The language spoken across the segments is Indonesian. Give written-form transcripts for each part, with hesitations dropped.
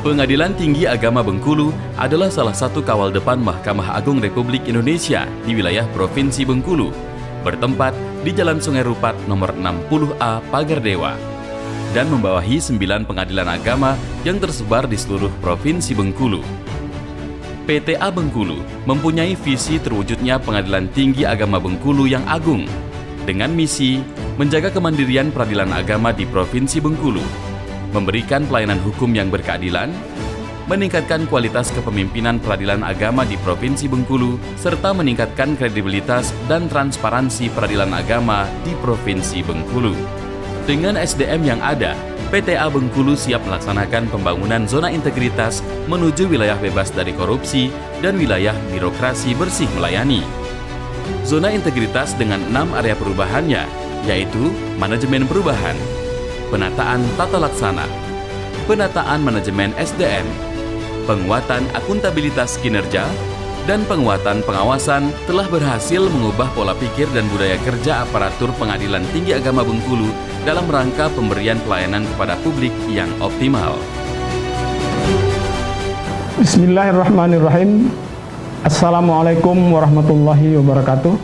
Pengadilan Tinggi Agama Bengkulu adalah salah satu kawal depan Mahkamah Agung Republik Indonesia di wilayah Provinsi Bengkulu, bertempat di Jalan Sungai Rupat nomor 60A Pagardewa, dan membawahi 9 pengadilan agama yang tersebar di seluruh Provinsi Bengkulu. PTA Bengkulu mempunyai visi terwujudnya Pengadilan Tinggi Agama Bengkulu yang agung, dengan misi menjaga kemandirian peradilan agama di Provinsi Bengkulu, memberikan pelayanan hukum yang berkeadilan, meningkatkan kualitas kepemimpinan peradilan agama di Provinsi Bengkulu, serta meningkatkan kredibilitas dan transparansi peradilan agama di Provinsi Bengkulu. Dengan SDM yang ada, PTA Bengkulu siap melaksanakan pembangunan zona integritas menuju wilayah bebas dari korupsi dan wilayah birokrasi bersih melayani. Zona integritas dengan 6 area perubahannya, yaitu manajemen perubahan, penataan tata laksana, penataan manajemen SDM, penguatan akuntabilitas kinerja, dan penguatan pengawasan telah berhasil mengubah pola pikir dan budaya kerja aparatur Pengadilan Tinggi Agama Bengkulu dalam rangka pemberian pelayanan kepada publik yang optimal. Bismillahirrahmanirrahim. Assalamualaikum warahmatullahi wabarakatuh.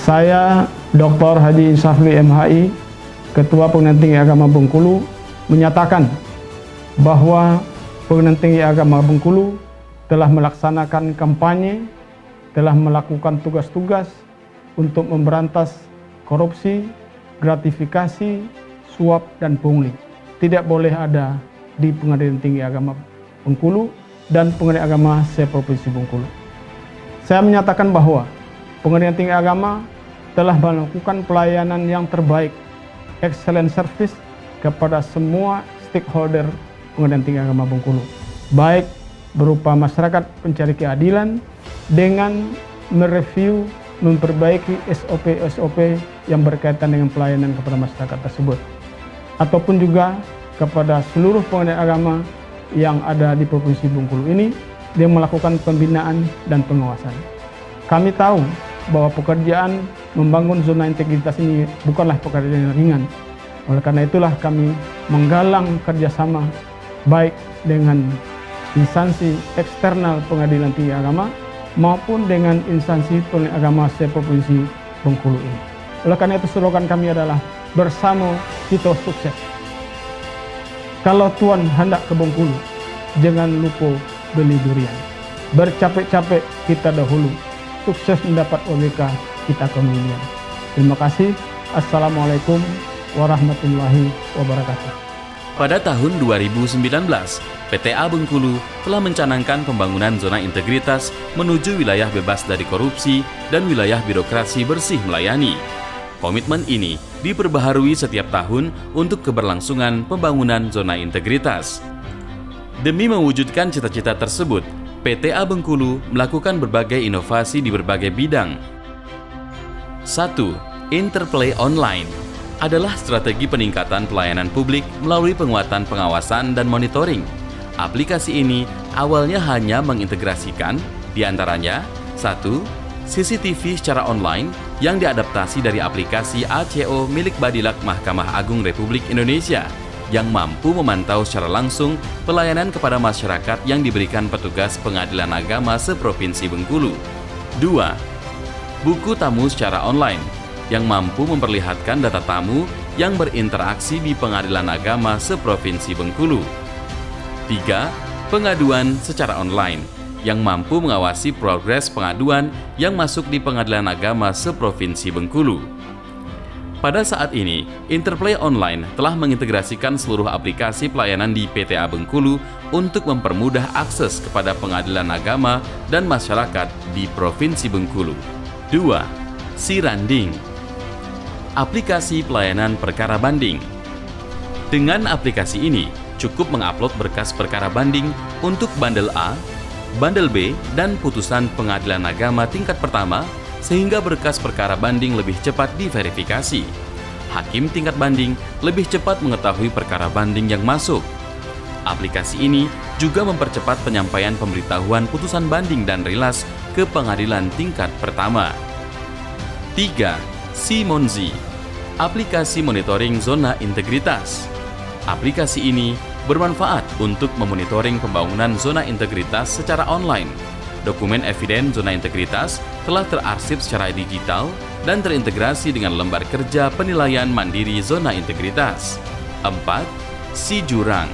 Saya Dr. Haji Insafli MHI, Ketua Pengadilan Tinggi Agama Bengkulu, menyatakan bahwa Pengadilan Tinggi Agama Bengkulu telah melaksanakan kampanye, telah melakukan tugas-tugas untuk memberantas korupsi, gratifikasi, suap, dan pungli. Tidak boleh ada di Pengadilan Tinggi Agama Bengkulu dan Pengadilan Agama se-Provinsi Bengkulu. Saya menyatakan bahwa Pengadilan Tinggi Agama telah melakukan pelayanan yang terbaik, excellent service kepada semua stakeholder Pengadilan Tinggi Agama Bengkulu, baik berupa masyarakat pencari keadilan dengan mereview, memperbaiki SOP-SOP yang berkaitan dengan pelayanan kepada masyarakat tersebut, ataupun juga kepada seluruh pengadilan agama yang ada di Provinsi Bengkulu ini yang melakukan pembinaan dan pengawasan. Kami tahu bahwa pekerjaan membangun zona integritas ini bukanlah pekerjaan yang ringan. Oleh karena itulah kami menggalang kerjasama baik dengan instansi eksternal Pengadilan Tinggi Agama maupun dengan instansi pengadilan agama se-Provinsi Bengkulu ini. Oleh karena itu slogan kami adalah bersama kita sukses. Kalau Tuhan hendak ke Bengkulu, jangan lupa beli durian. Bercapek-capek kita dahulu, sukses mendapat OBK kita kemudian. Terima kasih. Assalamualaikum warahmatullahi wabarakatuh. Pada tahun 2019, PTA Bengkulu telah mencanangkan pembangunan zona integritas menuju wilayah bebas dari korupsi dan wilayah birokrasi bersih melayani. Komitmen ini diperbaharui setiap tahun untuk keberlangsungan pembangunan zona integritas. Demi mewujudkan cita-cita tersebut, PTA Bengkulu melakukan berbagai inovasi di berbagai bidang. 1. Interplay Online adalah strategi peningkatan pelayanan publik melalui penguatan pengawasan dan monitoring. Aplikasi ini awalnya hanya mengintegrasikan diantaranya 1. CCTV secara online yang diadaptasi dari aplikasi ACO milik Badilak Mahkamah Agung Republik Indonesia yang mampu memantau secara langsung pelayanan kepada masyarakat yang diberikan petugas pengadilan agama se-Provinsi Bengkulu. 2. Buku tamu secara online yang mampu memperlihatkan data tamu yang berinteraksi di pengadilan agama se-Provinsi Bengkulu. 3. Pengaduan secara online yang mampu mengawasi progres pengaduan yang masuk di pengadilan agama se-Provinsi Bengkulu. Pada saat ini, Interplay Online telah mengintegrasikan seluruh aplikasi pelayanan di PTA Bengkulu untuk mempermudah akses kepada pengadilan agama dan masyarakat di Provinsi Bengkulu. 2. Siranding, aplikasi pelayanan perkara banding. Dengan aplikasi ini, cukup mengupload berkas perkara banding untuk Bandel A, Bandel B, dan putusan pengadilan agama tingkat pertama, sehingga berkas perkara banding lebih cepat diverifikasi. Hakim tingkat banding lebih cepat mengetahui perkara banding yang masuk. Aplikasi ini juga mempercepat penyampaian pemberitahuan putusan banding dan rilas ke pengadilan tingkat pertama. 3. Simonzi, aplikasi monitoring zona integritas. Aplikasi ini bermanfaat untuk memonitoring pembangunan zona integritas secara online. Dokumen eviden zona integritas telah terarsip secara digital dan terintegrasi dengan lembar kerja penilaian mandiri zona integritas. 4. SIJURANG,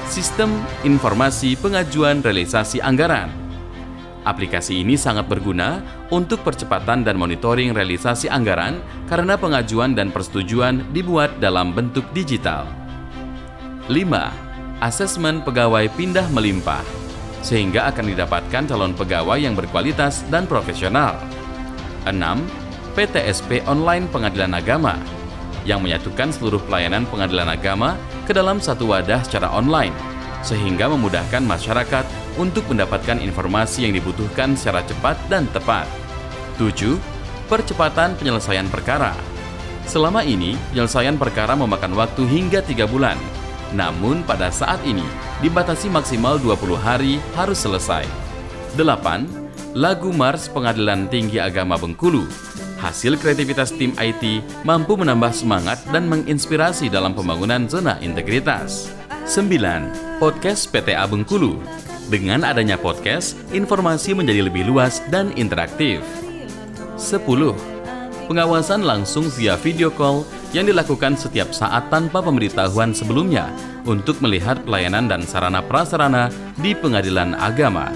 Sistem Informasi Pengajuan Realisasi Anggaran. Aplikasi ini sangat berguna untuk percepatan dan monitoring realisasi anggaran karena pengajuan dan persetujuan dibuat dalam bentuk digital. 5. Asesmen pegawai pindah melimpah, sehingga akan didapatkan calon pegawai yang berkualitas dan profesional. 6. PTSP Online Pengadilan Agama, yang menyatukan seluruh pelayanan pengadilan agama ke dalam satu wadah secara online, sehingga memudahkan masyarakat untuk mendapatkan informasi yang dibutuhkan secara cepat dan tepat. 7. Percepatan penyelesaian perkara. Selama ini, penyelesaian perkara memakan waktu hingga 3 bulan. Namun pada saat ini, dibatasi maksimal 20 hari harus selesai. 8. Lagu Mars Pengadilan Tinggi Agama Bengkulu. Hasil kreativitas tim IT mampu menambah semangat dan menginspirasi dalam pembangunan zona integritas. 9. Podcast PTA Bengkulu. Dengan adanya podcast, informasi menjadi lebih luas dan interaktif. 10. Pengawasan langsung via video call yang dilakukan setiap saat tanpa pemberitahuan sebelumnya untuk melihat pelayanan dan sarana prasarana di pengadilan agama.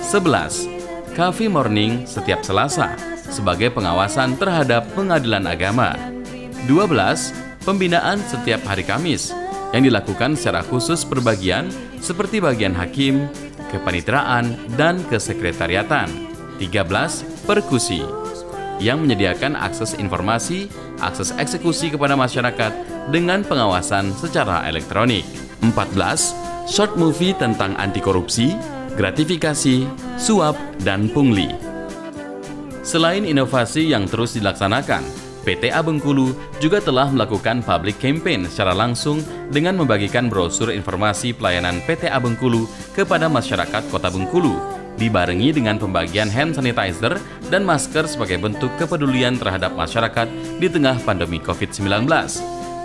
11. Coffee Morning setiap Selasa sebagai pengawasan terhadap pengadilan agama. 12. Pembinaan setiap hari Kamis yang dilakukan secara khusus per bagian seperti bagian hakim, kepaniteraan, dan kesekretariatan. 13. Perkusi yang menyediakan akses informasi, akses eksekusi kepada masyarakat dengan pengawasan secara elektronik. 14. Short movie tentang anti korupsi, gratifikasi, suap, dan pungli. Selain inovasi yang terus dilaksanakan, PTA Bengkulu juga telah melakukan public campaign secara langsung dengan membagikan brosur informasi pelayanan PTA Bengkulu kepada masyarakat Kota Bengkulu, dibarengi dengan pembagian hand sanitizer dan masker sebagai bentuk kepedulian terhadap masyarakat di tengah pandemi COVID-19.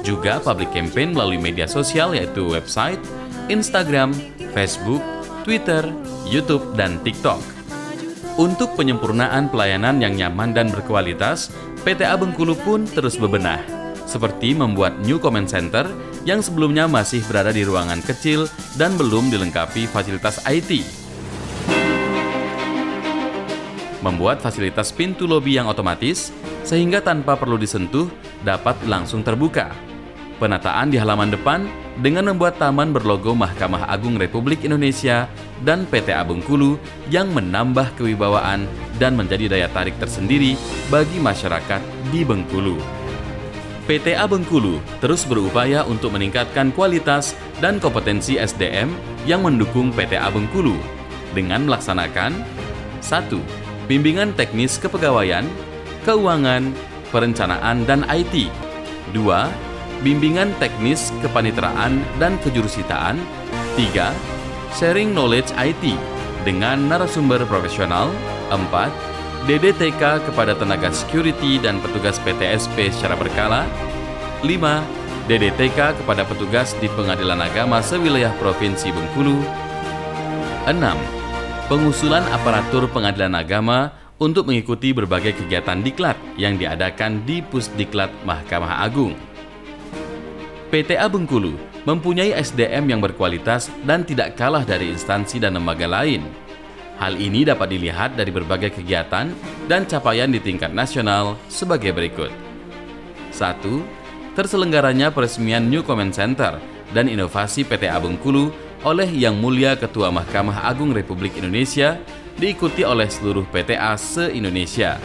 Juga public campaign melalui media sosial yaitu website, Instagram, Facebook, Twitter, YouTube, dan TikTok. Untuk penyempurnaan pelayanan yang nyaman dan berkualitas, PTA Bengkulu pun terus bebenah, seperti membuat New Comment Center yang sebelumnya masih berada di ruangan kecil dan belum dilengkapi fasilitas IT. Membuat fasilitas pintu lobi yang otomatis, sehingga tanpa perlu disentuh, dapat langsung terbuka. Penataan di halaman depan dengan membuat taman berlogo Mahkamah Agung Republik Indonesia dan PTA Bengkulu yang menambah kewibawaan dan menjadi daya tarik tersendiri bagi masyarakat di Bengkulu. PTA Bengkulu terus berupaya untuk meningkatkan kualitas dan kompetensi SDM yang mendukung PTA Bengkulu dengan melaksanakan 1. Bimbingan teknis kepegawaian, keuangan, perencanaan, dan IT. 2. Bimbingan teknis kepaniteraan dan kejurusitaan. 3. Sharing knowledge IT dengan narasumber profesional. 4. DDTK kepada tenaga security dan petugas PTSP secara berkala. 5. DDTK kepada petugas di Pengadilan Agama sewilayah Provinsi Bengkulu. 6. Pengusulan aparatur Pengadilan Agama untuk mengikuti berbagai kegiatan diklat yang diadakan di Pusdiklat Mahkamah Agung. PTA Bengkulu mempunyai SDM yang berkualitas dan tidak kalah dari instansi dan lembaga lain. Hal ini dapat dilihat dari berbagai kegiatan dan capaian di tingkat nasional sebagai berikut. 1. Terselenggaranya peresmian New Comment Center dan inovasi PTA Bengkulu oleh Yang Mulia Ketua Mahkamah Agung Republik Indonesia, diikuti oleh seluruh PTA se-Indonesia.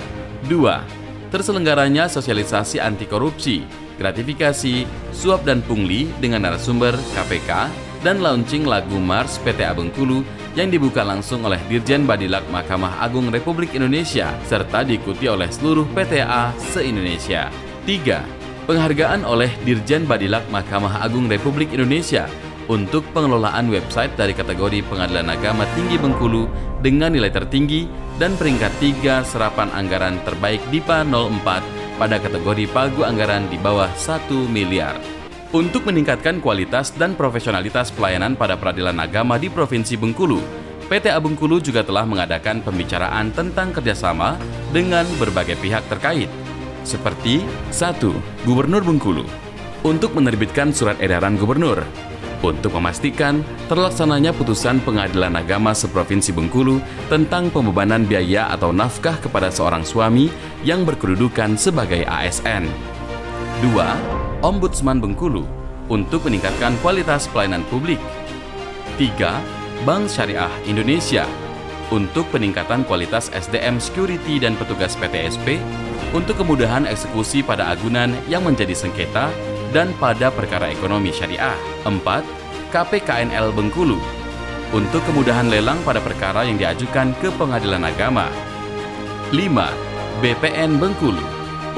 2. Terselenggaranya sosialisasi anti korupsi, gratifikasi, suap dan pungli dengan narasumber KPK, dan launching lagu Mars PTA Bengkulu yang dibuka langsung oleh Dirjen Badilak Mahkamah Agung Republik Indonesia serta diikuti oleh seluruh PTA se-Indonesia. 3. Penghargaan oleh Dirjen Badilak Mahkamah Agung Republik Indonesia untuk pengelolaan website dari kategori Pengadilan Agama Tinggi Bengkulu dengan nilai tertinggi dan peringkat 3 serapan anggaran terbaik DIPA 04 pada kategori pagu anggaran di bawah 1 miliar. Untuk meningkatkan kualitas dan profesionalitas pelayanan pada peradilan agama di Provinsi Bengkulu, PTA Bengkulu juga telah mengadakan pembicaraan tentang kerjasama dengan berbagai pihak terkait, seperti 1. Gubernur Bengkulu untuk menerbitkan surat edaran gubernur untuk memastikan terlaksananya putusan Pengadilan Agama seprovinsi Bengkulu tentang pembebanan biaya atau nafkah kepada seorang suami yang berkedudukan sebagai ASN. 2. Ombudsman Bengkulu untuk meningkatkan kualitas pelayanan publik. 3. Bank Syariah Indonesia untuk peningkatan kualitas SDM security dan petugas PTSP untuk kemudahan eksekusi pada agunan yang menjadi sengketa dan pada perkara ekonomi syariah. 4. KPKNL Bengkulu untuk kemudahan lelang pada perkara yang diajukan ke Pengadilan Agama. 5. BPN Bengkulu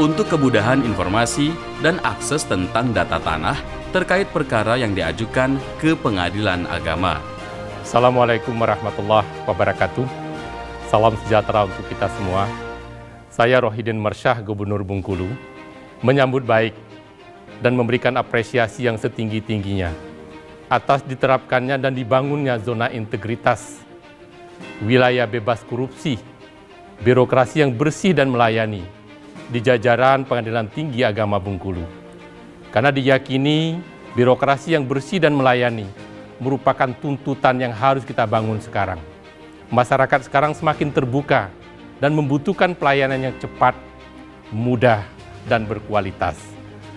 untuk kemudahan informasi dan akses tentang data tanah terkait perkara yang diajukan ke Pengadilan Agama. Assalamualaikum warahmatullahi wabarakatuh. Salam sejahtera untuk kita semua. Saya Rohidin Mersyah, Gubernur Bengkulu, menyambut baik dan memberikan apresiasi yang setinggi-tingginya atas diterapkannya dan dibangunnya zona integritas, wilayah bebas korupsi, birokrasi yang bersih dan melayani di jajaran Pengadilan Tinggi Agama Bengkulu. Karena diyakini birokrasi yang bersih dan melayani merupakan tuntutan yang harus kita bangun sekarang. Masyarakat sekarang semakin terbuka dan membutuhkan pelayanan yang cepat, mudah, dan berkualitas.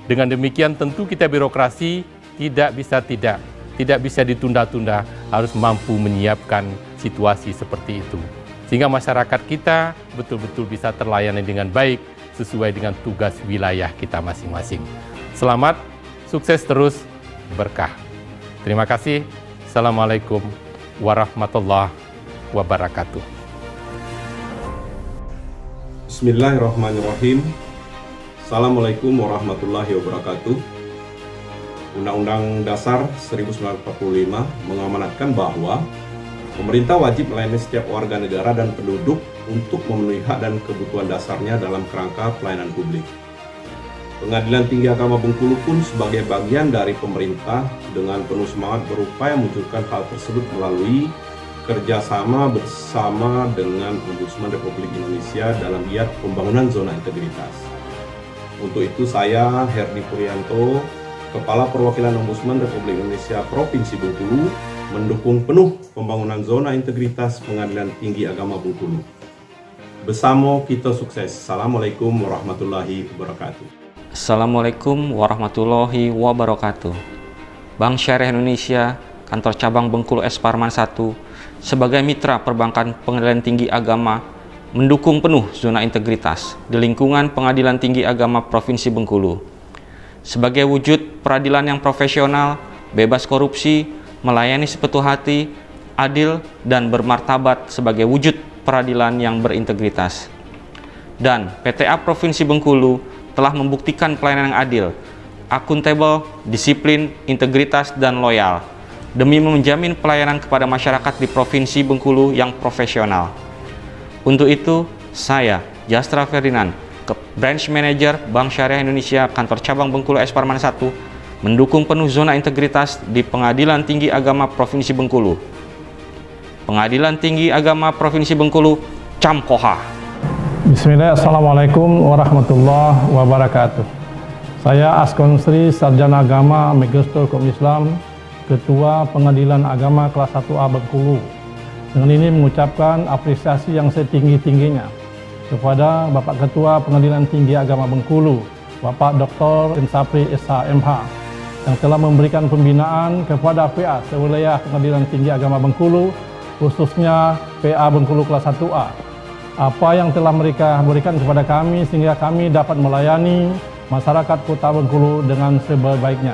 Dengan demikian tentu kita birokrasi tidak bisa ditunda-tunda, harus mampu menyiapkan situasi seperti itu. Sehingga masyarakat kita betul-betul bisa terlayani dengan baik sesuai dengan tugas wilayah kita masing-masing. Selamat, sukses terus, berkah. Terima kasih. Assalamualaikum warahmatullahi wabarakatuh. Bismillahirrahmanirrahim. Assalamualaikum warahmatullahi wabarakatuh. Undang-Undang Dasar 1945 mengamanatkan bahwa pemerintah wajib melayani setiap warga negara dan penduduk untuk memenuhi hak dan kebutuhan dasarnya dalam kerangka pelayanan publik. Pengadilan Tinggi Agama Bengkulu pun sebagai bagian dari pemerintah dengan penuh semangat berupaya mewujudkan hal tersebut melalui kerjasama bersama dengan Ombudsman Republik Indonesia dalam giat pembangunan zona integritas. Untuk itu saya, Herdi Puryanto, Kepala Perwakilan Ombudsman Republik Indonesia Provinsi Bengkulu, mendukung penuh pembangunan zona integritas Pengadilan Tinggi Agama Bengkulu. Bersama kita sukses. Assalamualaikum warahmatullahi wabarakatuh. Assalamualaikum warahmatullahi wabarakatuh. Bank Syariah Indonesia, Kantor Cabang Bengkulu S. Parman 1, sebagai mitra perbankan Pengadilan Tinggi Agama, mendukung penuh zona integritas di lingkungan Pengadilan Tinggi Agama Provinsi Bengkulu. Sebagai wujud peradilan yang profesional, bebas korupsi, melayani sepenuh hati, adil, dan bermartabat sebagai wujud peradilan yang berintegritas. Dan PTA Provinsi Bengkulu telah membuktikan pelayanan yang adil, akuntabel, disiplin, integritas, dan loyal demi menjamin pelayanan kepada masyarakat di Provinsi Bengkulu yang profesional. Untuk itu, saya, Jastra Ferdinand, Branch Manager Bank Syariah Indonesia Kantor Cabang Bengkulu S. Parman 1, mendukung penuh zona integritas di Pengadilan Tinggi Agama Provinsi Bengkulu. Pengadilan Tinggi Agama Provinsi Bengkulu, Camkoha. Bismillah, Assalamualaikum warahmatullahi wabarakatuh. Saya Askon Sri, Sarjana Agama, Magister Hukum Islam, Ketua Pengadilan Agama Kelas 1A Bengkulu. Dengan ini mengucapkan apresiasi yang setinggi-tingginya kepada Bapak Ketua Pengadilan Tinggi Agama Bengkulu, Bapak Dr. Insafri SHMH, yang telah memberikan pembinaan kepada PA sewilayah Pengadilan Tinggi Agama Bengkulu, khususnya PA Bengkulu Kelas 1A. Apa yang telah mereka berikan kepada kami sehingga kami dapat melayani masyarakat Kota Bengkulu dengan sebaik-baiknya.